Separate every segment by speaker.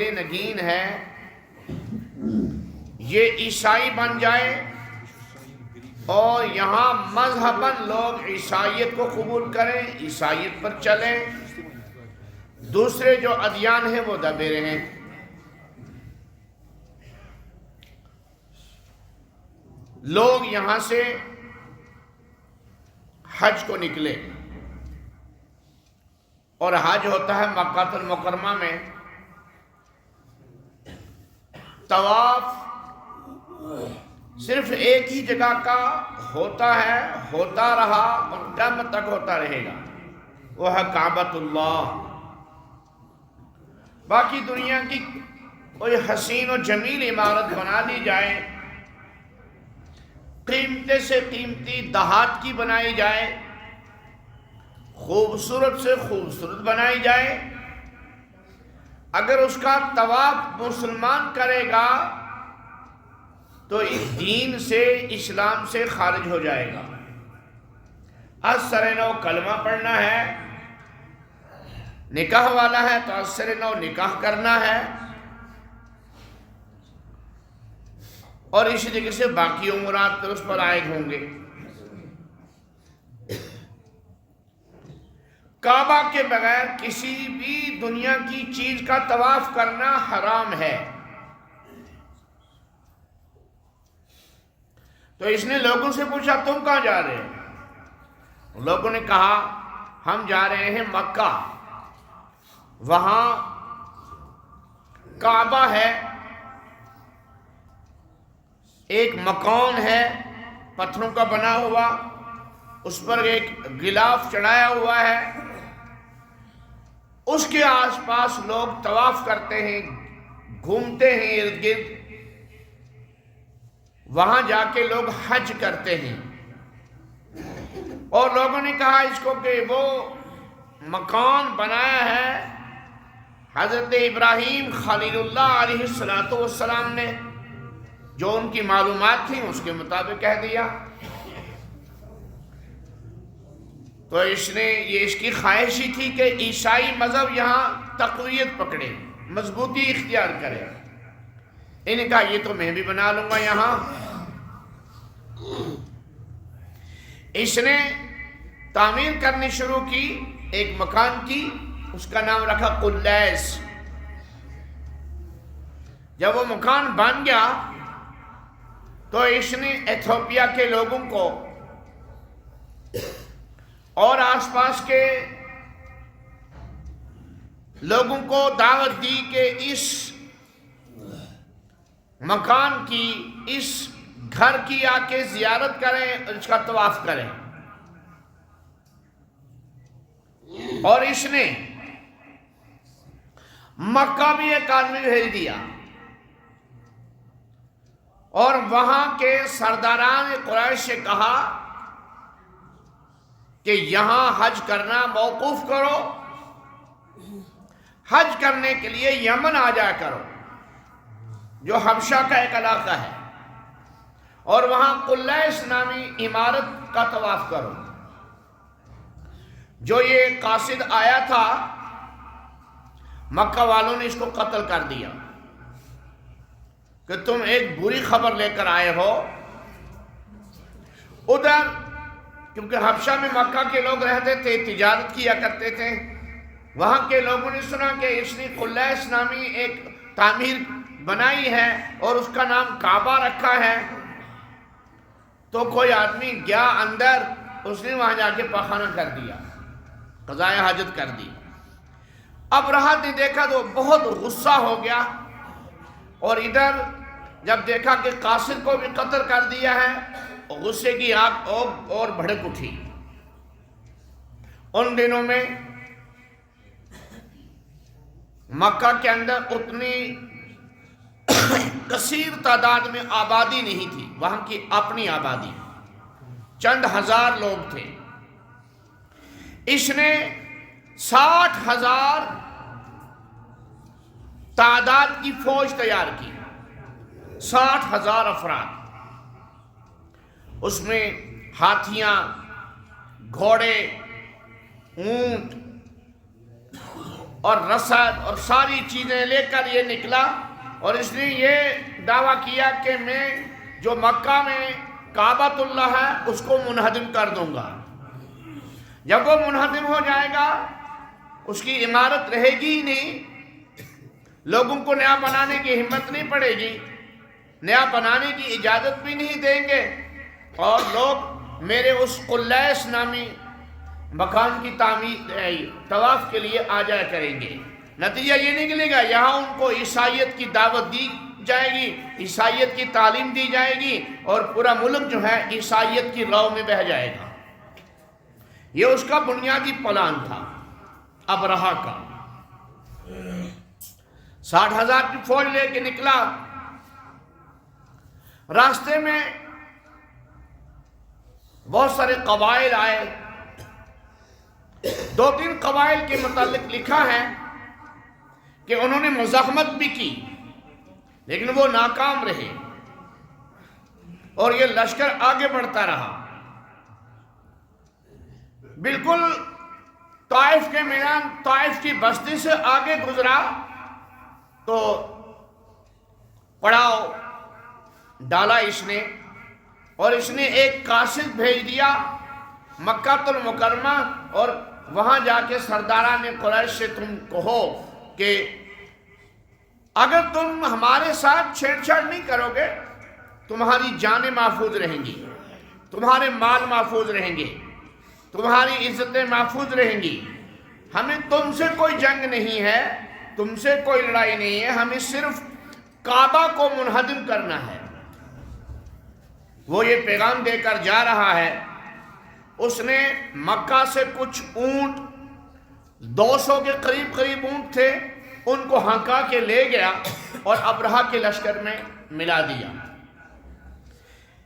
Speaker 1: میرے نگین ہے یہ عیسائی بن جائے اور یہاں مذہباً لوگ عیسائیت کو قبول کریں، عیسائیت پر چلیں، دوسرے جو ادیان ہیں وہ دبے رہیں۔ لوگ یہاں سے حج کو نکلے، اور حج ہوتا ہے مکہ المکرمہ میں، طواف صرف ایک ہی جگہ کا ہوتا ہے، ہوتا رہا اور قیامت تک ہوتا رہے گا، وہ ہے کعبۃ اللہ۔ باقی دنیا کی کوئی حسین و جمیل عمارت بنا دی جائے، قیمتی سے قیمتی دہات کی بنائی جائے، خوبصورت سے خوبصورت بنائی جائے، اگر اس کا طواف مسلمان کرے گا تو اس دین سے، اسلام سے خارج ہو جائے گا۔ از سر نو کلمہ پڑھنا ہے، نکاح والا ہے تو از سر نو نکاح کرنا ہے، اور اسی طریقے سے باقی امورات اس پر عائد ہوں گے۔ کعبہ کے بغیر کسی بھی دنیا کی چیز کا طواف کرنا حرام ہے۔ تو اس نے لوگوں سے پوچھا تم کہاں جا رہے ہو؟ لوگوں نے کہا ہم جا رہے ہیں مکہ، وہاں کعبہ ہے، ایک مکان ہے پتھروں کا بنا ہوا، اس پر ایک غلاف چڑھایا ہوا ہے، اس کے آس پاس لوگ طواف کرتے ہیں، گھومتے ہیں ارد گرد، وہاں جا کے لوگ حج کرتے ہیں۔ اور لوگوں نے کہا اس کو کہ وہ مکان بنایا ہے حضرت ابراہیم خلیل اللہ علیہ السلام نے، جو ان کی معلومات تھیں اس کے مطابق کہہ دیا۔ تو اس نے، یہ اس کی خواہش ہی تھی کہ عیسائی مذہب یہاں تقویت پکڑے، مضبوطی اختیار کرے۔ انہوں نے کہا یہ تو میں بھی بنا لوں گا یہاں۔ اس نے تعمیر کرنی شروع کی ایک مکان کی، اس کا نام رکھا قلیس۔ جب وہ مکان بن گیا تو اس نے ایتھوپیا کے لوگوں کو اور آس پاس کے لوگوں کو دعوت دی کہ اس مکان کی، اس گھر کی آ کے زیارت کریں اور اس کا طواف کریں۔ اور اس نے مکہ بھی ایک آدمی بھیج دیا، اور وہاں کے سرداران قریش سے کہا کہ یہاں حج کرنا موقوف کرو، حج کرنے کے لیے یمن آ جا کرو جو حبشہ کا ایک علاقہ ہے، اور وہاں قلیس نامی عمارت کا طواف کرو۔ جو یہ قاصد آیا تھا مکہ والوں نے اس کو قتل کر دیا کہ تم ایک بری خبر لے کر آئے ہو۔ ادھر کیونکہ حبشہ میں مکہ کے لوگ رہتے تھے، تجارت کیا کرتے تھے، وہاں کے لوگوں نے سنا کہ اس نے قلیس نامی ایک تعمیر بنائی ہے اور اس کا نام کعبہ رکھا ہے، تو کوئی آدمی گیا اندر، اس نے وہاں جا کے پاخانہ کر دیا، قضائے حاجت کر دی۔ اب راحت نے دیکھا تو بہت غصہ ہو گیا، اور ادھر جب دیکھا کہ قاصد کو بھی قتل کر دیا ہے، غصے کی آگ اور بھڑک اٹھی۔ ان دنوں میں مکہ کے اندر اتنی کثیر تعداد میں آبادی نہیں تھی، وہاں کی اپنی آبادی چند ہزار لوگ تھے۔ اس نے 60,000 تعداد کی فوج تیار کی، 60,000 افراد، اس میں ہاتھیاں، گھوڑے، اونٹ اور رسد اور ساری چیزیں لے کر یہ نکلا، اور اس نے یہ دعویٰ کیا کہ میں جو مکہ میں کعبۃ اللہ ہے اس کو منہدم کر دوں گا۔ جب وہ منہدم ہو جائے گا، اس کی عمارت رہے گی ہی نہیں، لوگوں کو نیا بنانے کی ہمت نہیں پڑے گی، نیا بنانے کی اجازت بھی نہیں دیں گے، اور لوگ میرے اس قلیس نامی مکان کی تعمیر طواف کے لیے آ جایا کریں گے۔ نتیجہ یہ نکلے گا یہاں ان کو عیسائیت کی دعوت دی جائے گی، عیسائیت کی تعلیم دی جائے گی، اور پورا ملک جو ہے عیسائیت کی راہ میں بہہ جائے گا۔ یہ اس کا بنیادی پلان تھا ابرہہ کا۔ 60,000 کی فوج لے کے نکلا۔ راستے میں بہت سارے قبائل آئے۔ 2-3 قبائل کے متعلق لکھا ہے کہ انہوں نے مزاحمت بھی کی، لیکن وہ ناکام رہے، اور یہ لشکر آگے بڑھتا رہا۔ بالکل طائف کے میدان، طائف کی بستی سے آگے گزرا تو پڑاؤ ڈالا اس نے، اور اس نے ایک قاصد بھیج دیا مکہ المکرمہ، اور وہاں جا کے سرداران قریش سے تم کہو کہ اگر تم ہمارے ساتھ چھیڑ چھاڑ نہیں کرو گے، تمہاری جانیں محفوظ رہیں گی، تمہارے مال محفوظ رہیں گے، تمہاری عزتیں محفوظ رہیں گی۔ ہمیں تم سے کوئی جنگ نہیں ہے، تم سے کوئی لڑائی نہیں ہے، ہمیں صرف کعبہ کو منہدم کرنا ہے۔ وہ یہ پیغام دے کر جا رہا ہے۔ اس نے مکہ سے کچھ اونٹ، 200 کے قریب اونٹ تھے، ان کو ہنکا کے لے گیا اور ابرہہ کے لشکر میں ملا دیا۔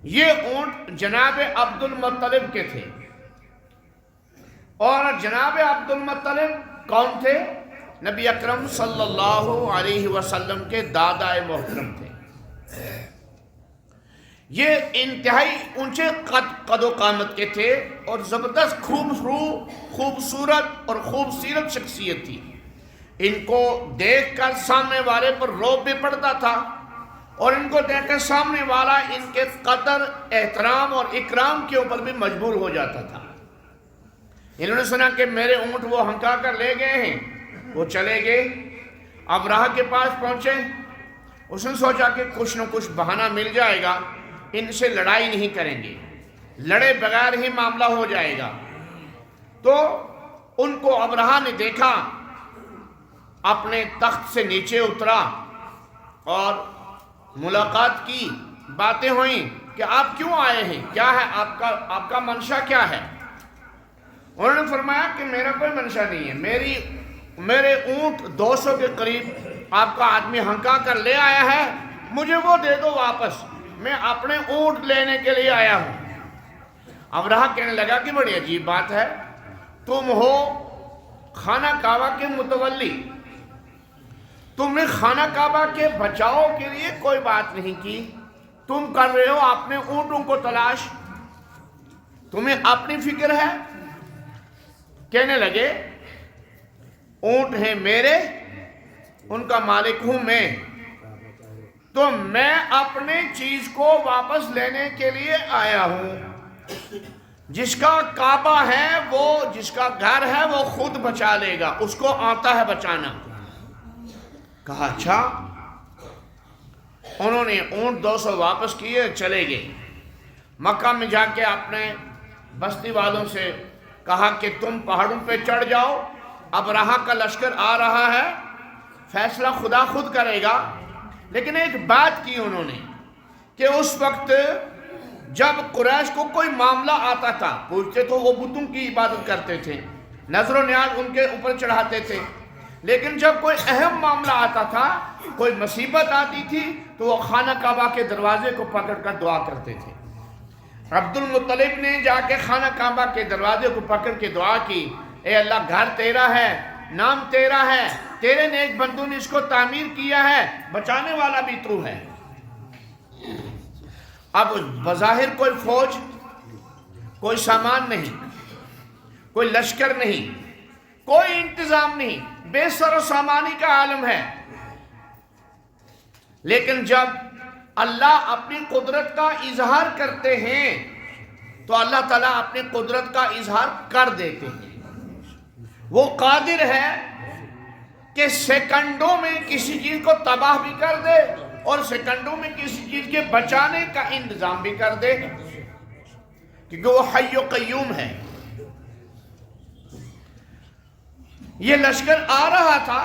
Speaker 1: یہ اونٹ جناب عبد المطلب کے تھے، اور جناب عبد المطلب کون تھے؟ نبی اکرم صلی اللہ علیہ وسلم کے دادا محترم تھے۔ یہ انتہائی اونچے قد و قامت کے تھے، اور زبردست خوبصورت اور خوبصیرت شخصیت تھی۔ ان کو دیکھ کر سامنے والے پر رعب بھی پڑتا تھا، اور ان کو دیکھ کر سامنے والا ان کے قدر، احترام اور اکرام کے اوپر بھی مجبور ہو جاتا تھا۔ انہوں نے سنا کہ میرے اونٹ وہ ہنکا کر لے گئے ہیں، وہ چلے گئے، ابرہہ کے پاس پہنچے۔ اس نے سوچا کہ کچھ نہ کچھ بہانہ مل جائے گا، ان سے لڑائی نہیں کریں گے، لڑے بغیر ہی معاملہ ہو جائے گا۔ تو ان کو ابرہہ نے دیکھا، اپنے تخت سے نیچے اترا اور ملاقات کی، باتیں ہوئیں کہ آپ کیوں آئے ہیں، کیا ہے آپ کا منشا کیا ہے؟ انہوں نے فرمایا کہ میرا کوئی منشا نہیں ہے، میرے اونٹ 200 کے قریب آپ کا آدمی ہنکا کر لے آیا ہے، مجھے وہ دے دو واپس، میں اپنے اونٹ لینے کے لیے آیا ہوں۔ ابرہہ کہنے لگا کہ بڑی عجیب بات ہے، تم ہو خانہ کعبہ کے متولی، تم نے خانہ کعبہ کے بچاؤ کے لیے کوئی بات نہیں کی، تم کر رہے ہو اپنے اونٹوں کو تلاش، تمہیں اپنی فکر ہے۔ کہنے لگے اونٹ ہیں میرے، ان کا مالک ہوں میں، تو میں اپنے چیز کو واپس لینے کے لیے آیا ہوں۔ جس کا کعبہ ہے، وہ جس کا گھر ہے، وہ خود بچا لے گا، اس کو آتا ہے بچانا۔ کہا اچھا۔ انہوں نے اونٹ 200 واپس کیے، چلے گئے۔ مکہ میں جا کے اپنے بستی والوں سے کہا کہ تم پہاڑوں پہ چڑھ جاؤ، ابرہہ کا لشکر آ رہا ہے، فیصلہ خدا خود کرے گا۔ لیکن ایک بات کی انہوں نے کہ اس وقت جب قریش کو کوئی معاملہ آتا تھا، پوچھتے تو وہ بتوں کی عبادت کرتے تھے، نظر و نیاز ان کے اوپر چڑھاتے تھے، لیکن جب کوئی اہم معاملہ آتا تھا، کوئی مصیبت آتی تھی، تو وہ خانہ کعبہ کے دروازے کو پکڑ کر دعا کرتے تھے۔ عبد المطلب نے جا کے خانہ کعبہ کے دروازے کو پکڑ کے دعا کی، اے اللہ گھر تیرا ہے، نام تیرا ہے، تیرے نیک بندوں نے اس کو تعمیر کیا ہے، بچانے والا بھی تو ہے۔ اب بظاہر کوئی فوج، کوئی سامان نہیں، کوئی لشکر نہیں، کوئی انتظام نہیں، بے سر و سامانی کا عالم ہے، لیکن جب اللہ اپنی قدرت کا اظہار کرتے ہیں تو اللہ تعالیٰ اپنی قدرت کا اظہار کر دیتے ہیں۔ وہ قادر ہے کہ سیکنڈوں میں کسی چیز کو تباہ بھی کر دے اور سیکنڈوں میں کسی چیز کے بچانے کا انتظام بھی کر دے، کیونکہ وہ حی و قیوم ہے۔ یہ لشکر آ رہا تھا،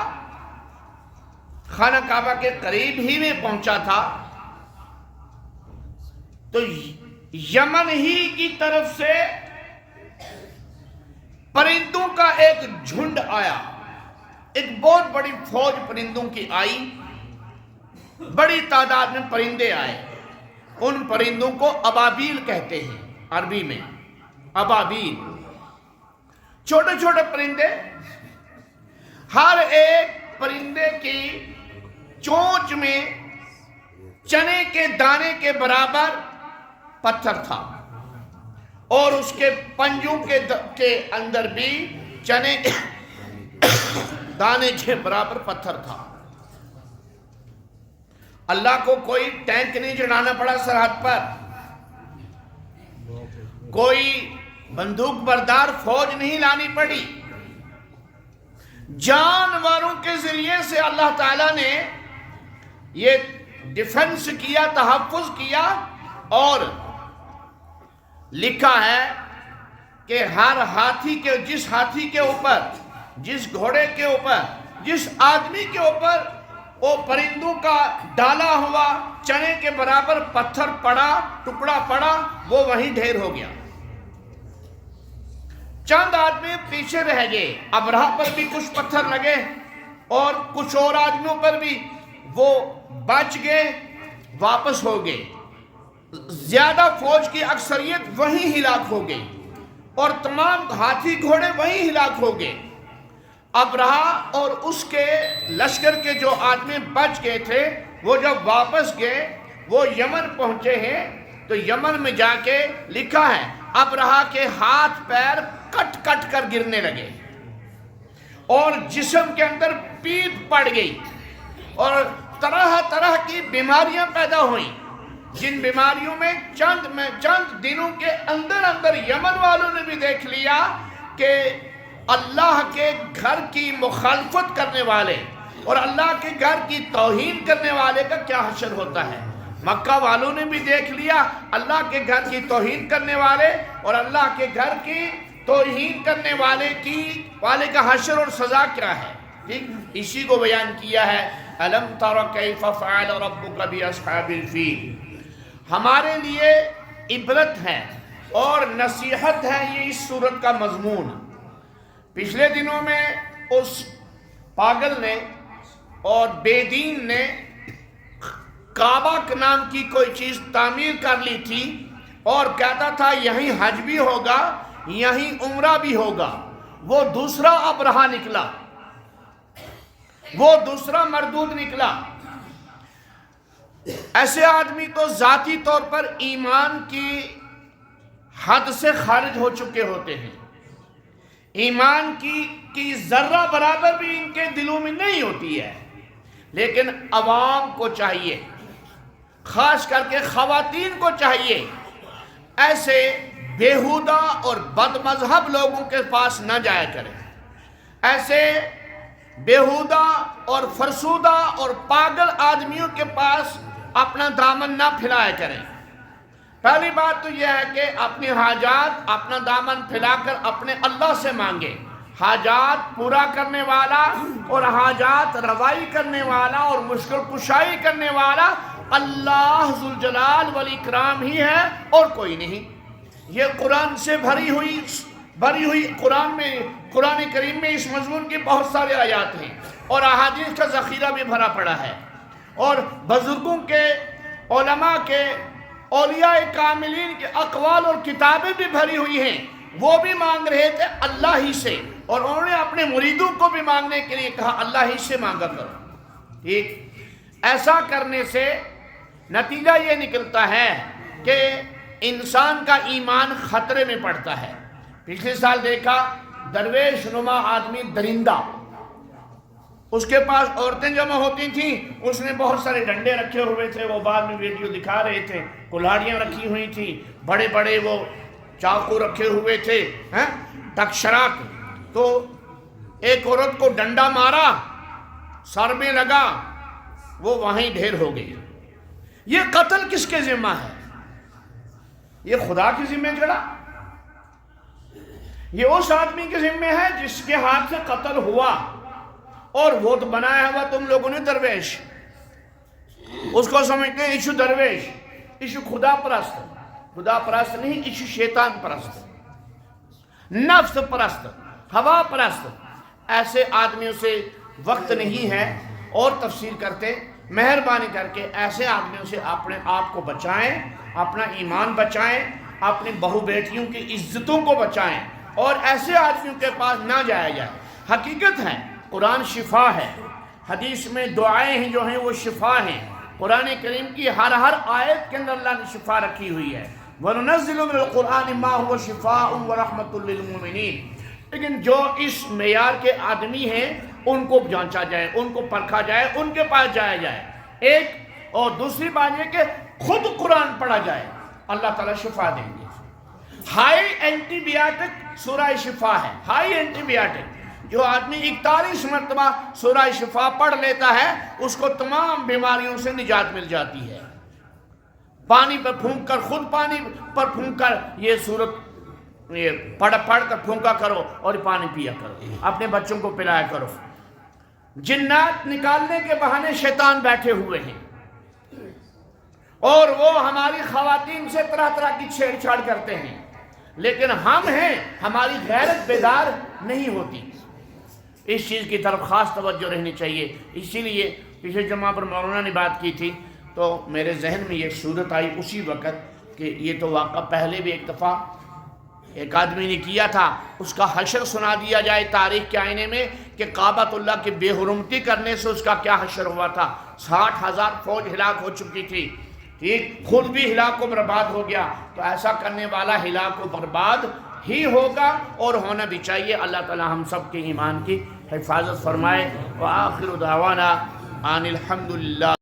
Speaker 1: خانہ کعبہ کے قریب ہی میں پہنچا تھا، تو یمن ہی کی طرف سے پرندوں کا ایک جھنڈ آیا، ایک بہت بڑی فوج پرندوں کی آئی، بڑی تعداد میں پرندے آئے۔ ان پرندوں کو ابابیل کہتے ہیں عربی میں، ابابیل، چھوٹے چھوٹے پرندے۔ ہر ایک پرندے کی چونچ میں چنے کے دانے کے برابر پتھر تھا، اور اس کے پنجوں کے اندر بھی چنے کے دانے کے برابر پتھر تھا۔ اللہ کو کوئی ٹینک نہیں چڑھانا پڑا سرحد پر، کوئی بندوق بردار فوج نہیں لانی پڑی، جانوروں کے ذریعے سے اللہ تعالیٰ نے یہ ڈیفنس کیا، تحفظ کیا، اور لکھا ہے کہ ہر ہاتھی کے، جس ہاتھی کے اوپر، جس گھوڑے کے اوپر، جس آدمی کے اوپر وہ پرندوں کا ڈالا ہوا چنے کے برابر پتھر پڑا، ٹکڑا پڑا، وہ وہیں ڈھیر ہو گیا۔ چند آدمی پیچھے رہ گئے، ابرہہ پر بھی کچھ پتھر لگے اور کچھ اور آدمیوں پر بھی، وہ بچ گئے، واپس ہو گئے۔ زیادہ فوج کی اکثریت وہیں ہلاک ہو گئی اور تمام ہاتھی گھوڑے وہیں ہلاک ہو گئے۔ ابرہہ اور اس کے لشکر کے جو آدمی بچ گئے تھے، وہ جب واپس گئے، وہ یمن پہنچے ہیں، تو یمن میں جا کے لکھا ہے ابرہہ کے ہاتھ پیر کٹ کٹ کر گرنے لگے اور جسم کے اندر پیپ پڑ گئی اور طرح طرح کی بیماریاں پیدا ہوئیں، جن بیماریوں میں چند دنوں کے اندر یمن والوں نے بھی دیکھ لیا کہ اللہ کے گھر کی مخالفت کرنے والے اور اللہ کے گھر کی توہین کرنے والے کا کیا حشر ہوتا ہے۔ مکہ والوں نے بھی دیکھ لیا اللہ کے گھر کی توہین کرنے والے اور اللہ کے گھر کی توہین کرنے والے کا حشر اور سزا کیا ہے۔ ٹھیک، اسی کو بیان کیا ہے أَلَمْ تَرَ كَيْفَ فَعَلَ رَبُّكَ بِأَصْحَابِ الْفِيلِ۔ ہمارے لیے عبرت ہے اور نصیحت ہے یہ اس سورت کا مضمون۔ پچھلے دنوں میں اس پاگل نے اور بے دین نے کعبہ کے نام کی کوئی چیز تعمیر کر لی تھی اور کہتا تھا یہیں حج بھی ہوگا، یہیں عمرہ بھی ہوگا۔ وہ دوسرا ابرہہ نکلا، وہ دوسرا مردود نکلا۔ ایسے آدمی تو ذاتی طور پر ایمان کی حد سے خارج ہو چکے ہوتے ہیں، ایمان کی ذرہ برابر بھی ان کے دلوں میں نہیں ہوتی ہے۔ لیکن عوام کو چاہیے، خاص کر کے خواتین کو چاہیے، ایسے بیہودہ اور بد مذہب لوگوں کے پاس نہ جایا کریں، ایسے بیہودہ اور فرسودہ اور پاگل آدمیوں کے پاس اپنا دامن نہ پھیلایا کریں۔ پہلی بات تو یہ ہے کہ اپنی حاجات اپنا دامن پھیلا کر اپنے اللہ سے مانگے۔ حاجات پورا کرنے والا اور حاجات روائی کرنے والا اور مشکل کشائی کرنے والا اللہ ذوالجلال والاکرام ہی ہے اور کوئی نہیں۔ یہ قرآن سے بھری ہوئی قرآن کریم میں اس مضمون کی بہت سارے آیات ہیں اور احادیث کا ذخیرہ بھی بھرا پڑا ہے، اور بزرگوں کے، علماء کے، اولیاء کاملین کے اقوال اور کتابیں بھی بھری ہوئی ہیں۔ وہ بھی مانگ رہے تھے اللہ ہی سے، اور انہوں نے اپنے مریدوں کو بھی مانگنے کے لیے کہا اللہ ہی سے مانگا کرو۔ ٹھیک، ایسا کرنے سے نتیجہ یہ نکلتا ہے کہ انسان کا ایمان خطرے میں پڑتا ہے۔ پچھلے سال دیکھا درویش نما آدمی درندہ، اس کے پاس عورتیں جمع ہوتی تھیں، اس نے بہت سارے ڈنڈے رکھے ہوئے تھے، وہ بعد میں ویڈیو دکھا رہے تھے، کلاڑیاں رکھی ہوئی تھیں، بڑے بڑے وہ چاقو رکھے ہوئے تھے، ٹکشراک۔ تو ایک عورت کو ڈنڈا مارا، سر میں لگا، وہ وہیں ڈھیر ہو گئی۔ یہ قتل کس کے ذمہ ہے؟ یہ خدا کے ذمہ چڑھا؟ یہ اس آدمی کے ذمہ ہے جس کے ہاتھ سے قتل ہوا، اور وہ تو بنایا ہوا تم لوگوں نے درویش، اس کو سمجھتے ہیں ایشو درویش، ایشو خدا پرست، خدا پرست نہیں، ایشو شیطان پرست، نفس پرست، ہوا پرست۔ ایسے آدمیوں سے وقت نہیں ہے اور تفسیر کرتے، مہربانی کر کے ایسے آدمیوں سے اپنے آپ کو بچائیں، اپنا ایمان بچائیں، اپنی بہو بیٹیوں کی عزتوں کو بچائیں، اور ایسے آدمیوں کے پاس نہ جایا جائے۔ حقیقت ہے قرآن شفا ہے، حدیث میں دعائیں ہیں جو ہیں وہ شفا ہیں، قرآن کریم کی ہر آیت کے اندر اللہ نے شفا رکھی ہوئی ہے۔ وَنُنَزِّلُ مِنَ الْقُرْآنِ مَا هُوَ شِفَاءٌ وَرَحْمَةٌ لِّلْمُؤْمِنِينَ۔ لیکن جو اس معیار کے آدمی ہیں ان کو جانچا جائے، ان کو پرکھا جائے، ان کے پاس جایا جائے۔ ایک اور دوسری بات یہ کہ خود قرآن پڑھا جائے، اللہ تعالیٰ شفا دیں گے۔ ہائی اینٹی بیاٹک سورہ شفا ہے، ہائی اینٹی بیاٹک۔ جو آدمی 41 مرتبہ سورہ شفا پڑھ لیتا ہے اس کو تمام بیماریوں سے نجات مل جاتی ہے۔ پانی پر پھونک کر، خود پانی پر پھونک کر یہ سورت پڑھ کر پھونکا کرو اور پانی پیا کرو، اپنے بچوں کو پلایا کرو۔ جنات نکالنے کے بہانے شیطان بیٹھے ہوئے ہیں، اور وہ ہماری خواتین سے طرح طرح کی چھیڑ چھاڑ کرتے ہیں، لیکن ہم ہیں، ہماری غیرت بیدار نہیں ہوتی۔ اس چیز کی طرف خاص توجہ رہنی چاہیے۔ اسی لیے پچھلے جمعہ پر مولانا نے بات کی تھی تو میرے ذہن میں یہ صورت آئی اسی وقت کہ یہ تو واقعہ پہلے بھی ایک دفعہ ایک آدمی نے کیا تھا، اس کا حشر سنا دیا جائے تاریخ کے آئینے میں کہ کعبۃ اللہ کی بے حرمتی کرنے سے اس کا کیا حشر ہوا تھا۔ 60,000 فوج ہلاک ہو چکی تھی، ٹھیک، خود بھی ہلاک و برباد ہو گیا۔ تو ایسا کرنے والا ہلاک و برباد ہی ہوگا، اور ہونا بھی چاہیے۔ اللہ تعالی ہم سب کے ایمان کی حفاظت فرمائے۔ وآخر دعوانا ان الحمدللہ۔